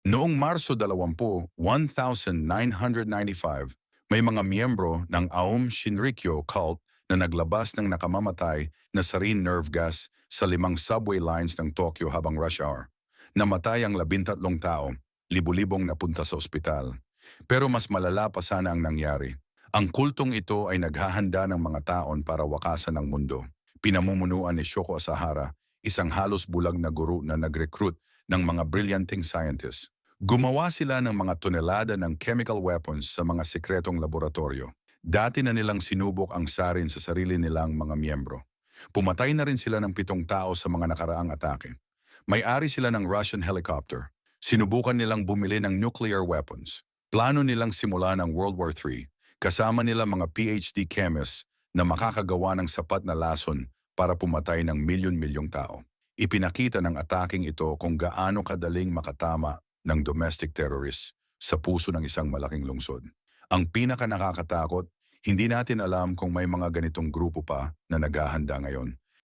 Noong Marso 20, 1995, may mga miyembro ng Aum Shinrikyo cult na naglabas ng nakamamatay na sarin nerve gas sa 5 subway lines ng Tokyo habang rush hour. Namatay ang 13 tao, libu-libong napunta sa ospital. Pero mas malala pa sana ang nangyari. Ang kultong ito ay naghahanda ng mga taon para wakasan ang mundo. Pinamumunuan ni Shoko Asahara, isang halos bulag na guro na nag-recruit ng mga brillianteng scientists. Gumawa sila ng mga tonelada ng chemical weapons sa mga sikretong laboratorio. Dati na nilang sinubok ang sarin sa sarili nilang mga miyembro. Pumatay na rin sila ng 7 tao sa mga nakaraang atake. May-ari sila ng Russian helicopter. Sinubukan nilang bumili ng nuclear weapons. Plano nilang simula ng World War III. Kasama nila mga PhD chemists na makakagawa ng sapat na lason para pumatay ng milyon-milyong tao. Ipinakita ng ataking ito kung gaano kadaling makatama ng domestic terrorists sa puso ng isang malaking lungsod. Ang pinaka nakakatakot, hindi natin alam kung may mga ganitong grupo pa na naghahanda ngayon.